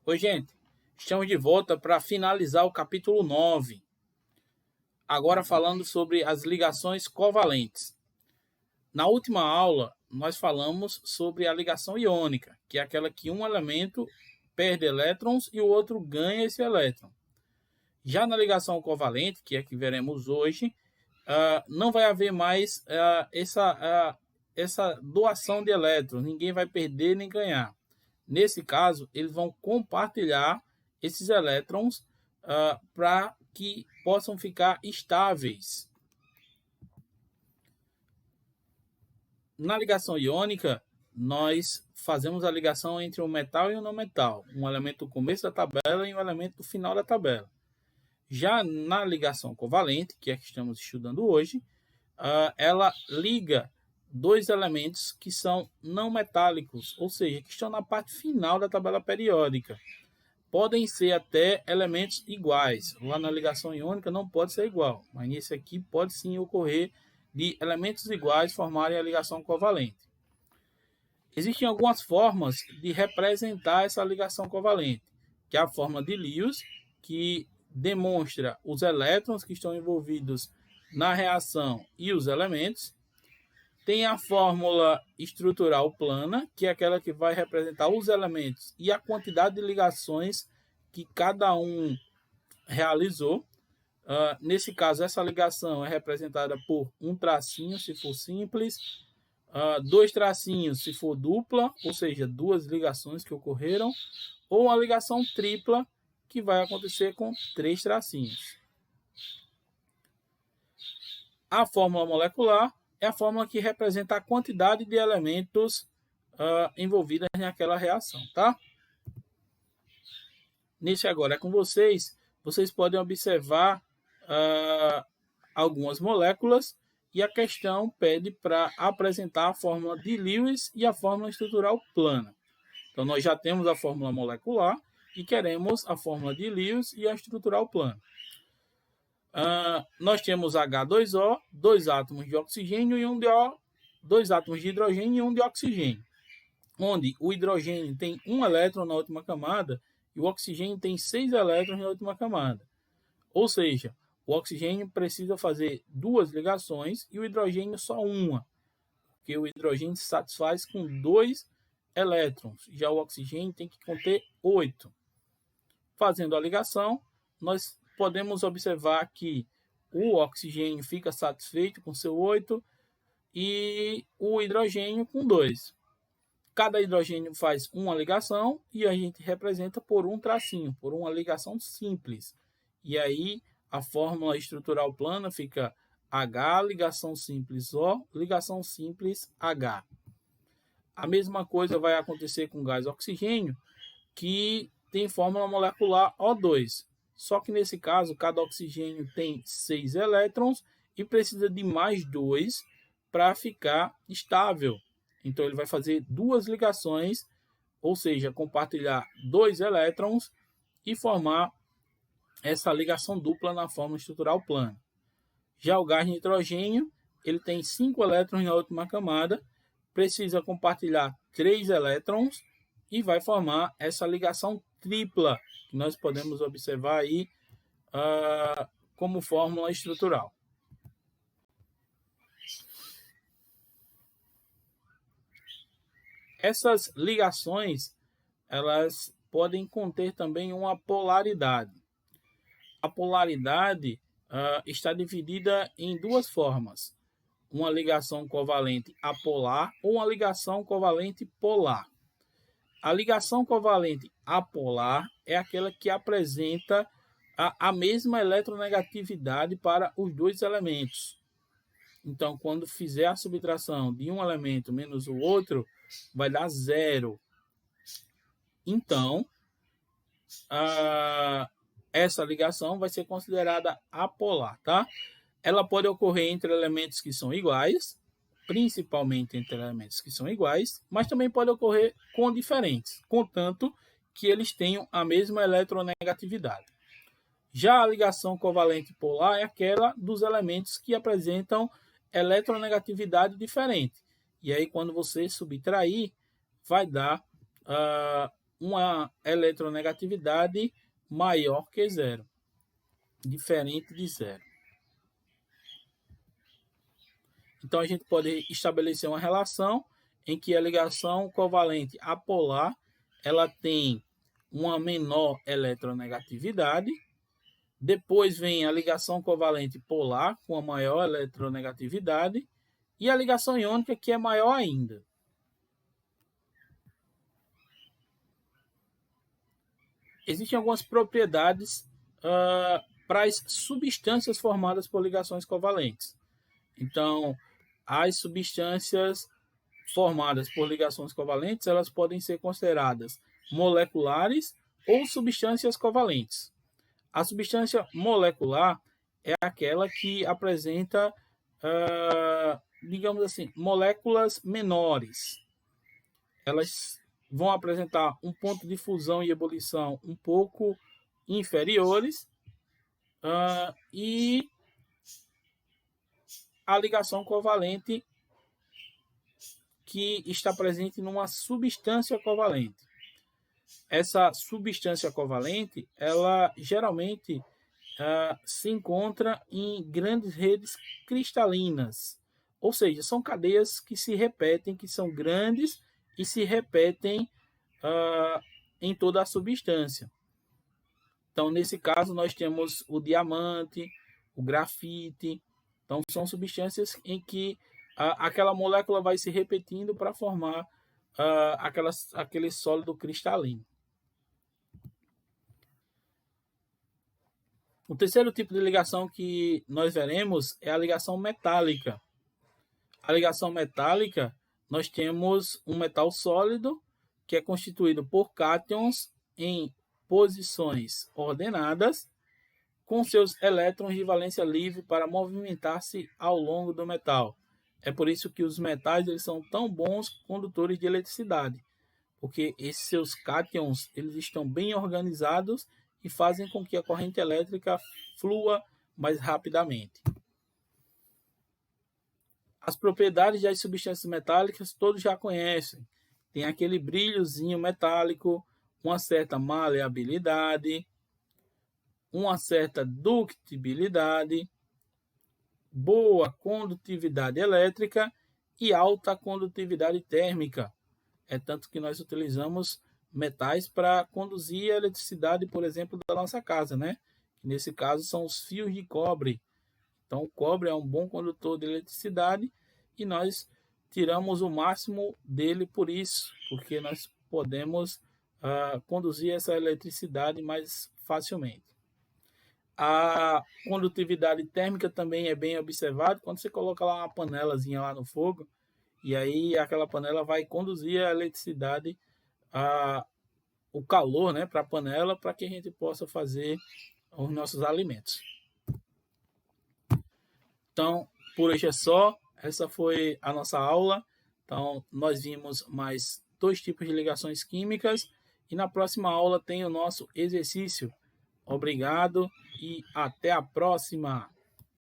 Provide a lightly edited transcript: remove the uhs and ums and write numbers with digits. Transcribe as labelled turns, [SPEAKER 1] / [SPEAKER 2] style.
[SPEAKER 1] Oi, gente. Estamos de volta para finalizar o capítulo 9. Agora falando sobre as ligações covalentes. Na última aula, nós falamos sobre a ligação iônica, que é aquela que um elemento perde elétrons e o outro ganha esse elétron. Já na ligação covalente, que é a que veremos hoje, não vai haver mais essa doação de elétrons. Ninguém vai perder nem ganhar. Nesse caso, eles vão compartilhar esses elétrons para que possam ficar estáveis. Na ligação iônica, nós fazemos a ligação entre um metal e um não metal, um elemento do começo da tabela e um elemento do final da tabela. Já na ligação covalente, que é a que estamos estudando hoje, ela liga dois elementos que são não metálicos, ou seja, que estão na parte final da tabela periódica. Podem ser até elementos iguais. Lá na ligação iônica não pode ser igual, mas nesse aqui pode sim ocorrer de elementos iguais formarem a ligação covalente. Existem algumas formas de representar essa ligação covalente, que é a fórmula de Lewis, que demonstra os elétrons que estão envolvidos na reação e os elementos. Tem a fórmula estrutural plana, que é aquela que vai representar os elementos e a quantidade de ligações que cada um realizou. Nesse caso, essa ligação é representada por um tracinho, se for simples, dois tracinhos, se for dupla, ou seja, duas ligações que ocorreram, ou uma ligação tripla, que vai acontecer com três tracinhos. A fórmula molecular é a fórmula que representa a quantidade de elementos envolvidos naquela reação, tá? Nesse agora é com vocês. Vocês podem observar algumas moléculas e a questão pede para apresentar a fórmula de Lewis e a fórmula estrutural plana. Então, nós já temos a fórmula molecular e queremos a fórmula de Lewis e a estrutural plana. Nós temos H2O, dois átomos de oxigênio e dois átomos de hidrogênio e um de oxigênio, onde o hidrogênio tem um elétron na última camada e o oxigênio tem 6 elétrons na última camada. Ou seja, o oxigênio precisa fazer duas ligações e o hidrogênio só uma, porque o hidrogênio se satisfaz com 2 elétrons, já o oxigênio tem que conter 8. Fazendo a ligação, nós podemos observar que o oxigênio fica satisfeito com seu 8 e o hidrogênio com 2. Cada hidrogênio faz uma ligação e a gente representa por um tracinho, por uma ligação simples. E aí a fórmula estrutural plana fica H, ligação simples O, ligação simples H. A mesma coisa vai acontecer com o gás oxigênio, que tem fórmula molecular O2. Só que nesse caso, cada oxigênio tem 6 elétrons e precisa de mais 2 para ficar estável. Então, ele vai fazer duas ligações, ou seja, compartilhar 2 elétrons e formar essa ligação dupla na fórmula estrutural plana. Já o gás nitrogênio, ele tem 5 elétrons na última camada, precisa compartilhar 3 elétrons e vai formar essa ligação tripla, que nós podemos observar aí como fórmula estrutural. Essas ligações, elas podem conter também uma polaridade. A polaridade está dividida em duas formas. Uma ligação covalente apolar ou uma ligação covalente polar. A ligação covalente apolar é aquela que apresenta a mesma eletronegatividade para os dois elementos. Então, quando fizer a subtração de um elemento menos o outro, vai dar 0. Então, essa ligação vai ser considerada apolar, tá? Ela pode ocorrer entre elementos que são iguais, principalmente entre elementos que são iguais, mas também pode ocorrer com diferentes, contanto que eles tenham a mesma eletronegatividade. Já a ligação covalente polar é aquela dos elementos que apresentam eletronegatividade diferente. E aí, quando você subtrair, vai dar uma eletronegatividade maior que zero, diferente de zero. Então, a gente pode estabelecer uma relação em que a ligação covalente apolar ela tem uma menor eletronegatividade. Depois vem a ligação covalente polar com a maior eletronegatividade e a ligação iônica, que é maior ainda. Existem algumas propriedades para as substâncias formadas por ligações covalentes. Então, as substâncias formadas por ligações covalentes, elas podem ser consideradas moleculares ou substâncias covalentes. A substância molecular é aquela que apresenta, digamos assim, moléculas menores. Elas vão apresentar um ponto de fusão e ebulição um pouco inferiores e a ligação covalente que está presente numa substância covalente. Essa substância covalente, ela geralmente se encontra em grandes redes cristalinas, ou seja, são cadeias que se repetem, que são grandes e se repetem em toda a substância. Então, nesse caso, nós temos o diamante, o grafite. Então, são substâncias em que aquela molécula vai se repetindo para formar aquele sólido cristalino. O terceiro tipo de ligação que nós veremos é a ligação metálica. A ligação metálica, nós temos um metal sólido que é constituído por cátions em posições ordenadas, com seus elétrons de valência livre para movimentar-se ao longo do metal. É por isso que os metais eles são tão bons condutores de eletricidade, porque esses seus cátions eles estão bem organizados e fazem com que a corrente elétrica flua mais rapidamente. As propriedades das substâncias metálicas todos já conhecem. Tem aquele brilhozinho metálico, uma certa maleabilidade, uma certa ductibilidade, boa condutividade elétrica e alta condutividade térmica. É tanto que nós utilizamos metais para conduzir a eletricidade, por exemplo, da nossa casa, né? Nesse caso são os fios de cobre. Então, o cobre é um bom condutor de eletricidade e nós tiramos o máximo dele por isso, porque nós podemos conduzir essa eletricidade mais facilmente. A condutividade térmica também é bem observada quando você coloca lá uma panelazinha lá no fogo e aí aquela panela vai conduzir a eletricidade, o calor, né, para a panela, para que a gente possa fazer os nossos alimentos. Então, por hoje é só. Essa foi a nossa aula. Então, nós vimos mais 2 tipos de ligações químicas e na próxima aula tem o nosso exercício. Obrigado e até a próxima!